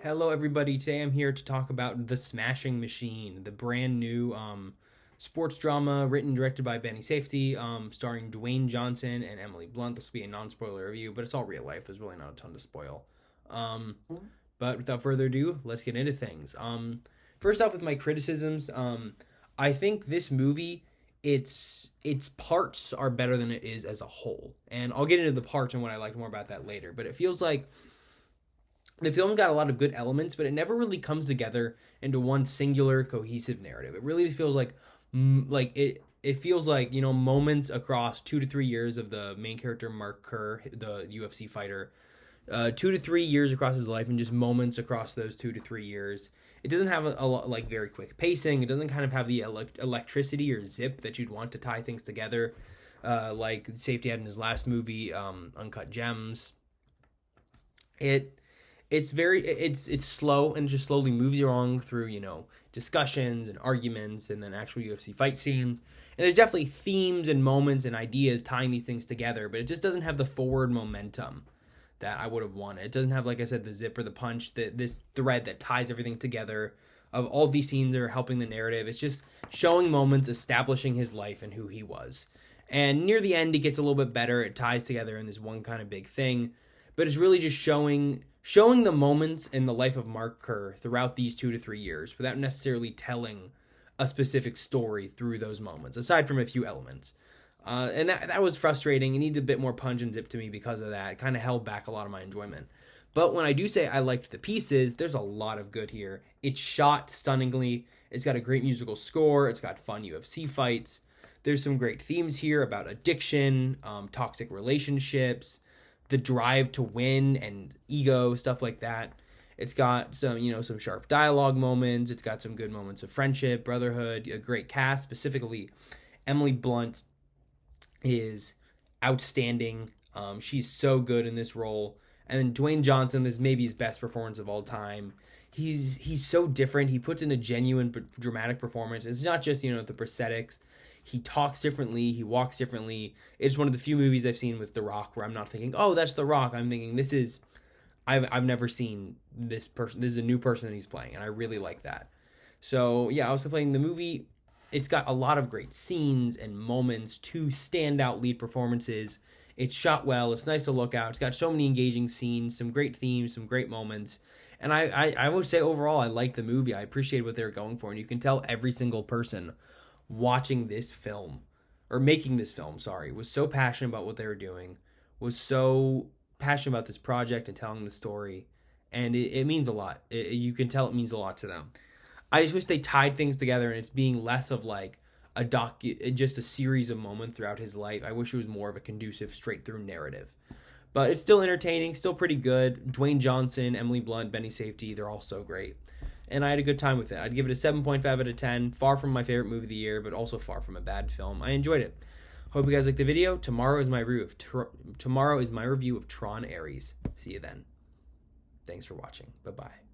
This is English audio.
Hello, everybody. Today I'm here to talk about The Smashing Machine, the brand new sports drama written and directed by Benny Safety, starring Dwayne Johnson and Emily Blunt. This will be a non-spoiler review, but it's all real life. There's really not a ton to spoil. But without further ado, let's get into things. First off, with my criticisms, I think this movie, its parts are better than it is as a whole. And I'll get into the parts and what I liked more about that later. But it feels like the film got a lot of good elements, but it never really comes together into one singular cohesive narrative. It really feels like it feels like, you know, moments across 2 to 3 years of the main character Mark Kerr, the UFC fighter, 2 to 3 years across his life, and just moments across those 2 to 3 years. It doesn't have a lot, like, very quick pacing. It doesn't kind of have the electricity or zip that you'd want to tie things together, like Safety had in his last movie, Uncut Gems. It's slow and just slowly moves you along through, you know, discussions and arguments and then actual UFC fight scenes. And there's definitely themes and moments and ideas tying these things together, but it just doesn't have the forward momentum that I would have wanted. It doesn't have, like I said, the zip or the punch, this thread that ties everything together of all these scenes that are helping the narrative. It's just showing moments, establishing his life and who he was. And near the end, it gets a little bit better. It ties together in this one kind of big thing, but it's really just showing the moments in the life of Mark Kerr throughout these 2 to 3 years without necessarily telling a specific story through those moments, aside from a few elements. And that was frustrating. It needed a bit more punch and zip to me because of that. It kind of held back a lot of my enjoyment. But when I do say I liked the pieces, there's a lot of good here. It's shot stunningly. It's got a great musical score. It's got fun UFC fights. There's some great themes here about addiction, toxic relationships, the drive to win and ego, stuff like that. It's got some sharp dialogue moments. It's got some good moments of friendship, brotherhood, a great cast. Specifically, Emily Blunt is outstanding. She's so good in this role. And then Dwayne Johnson, this may be his best performance of all time. He's so different. He puts in a genuine but dramatic performance. It's not just, the prosthetics. He talks differently. He walks differently. It's one of the few movies I've seen with The Rock where I'm not thinking, oh, that's The Rock. I'm thinking I've never seen this person. This is a new person that he's playing, and I really like that. So, yeah, I was playing the movie. It's got a lot of great scenes and moments, 2 standout lead performances. It's shot well. It's nice to look at. It's got so many engaging scenes, some great themes, some great moments. And I would say overall I like the movie. I appreciate what they're going for, and you can tell every single person watching this film, or making this film, was so passionate about what they were doing, was so passionate about this project and telling the story, and it means a lot. You can tell it means a lot to them. I just wish they tied things together and it's being less of like just a series of moments throughout his life. I wish it was more of a conducive, straight through narrative. But it's still entertaining, still pretty good. Dwayne Johnson, Emily Blunt, Benny Safety, they're all so great. And I had a good time with it. I'd give it a 7.5 out of 10. Far from my favorite movie of the year, but also far from a bad film. I enjoyed it. Hope you guys liked the video. Tomorrow is my review of Tron Ares. See you then. Thanks for watching. Bye-bye.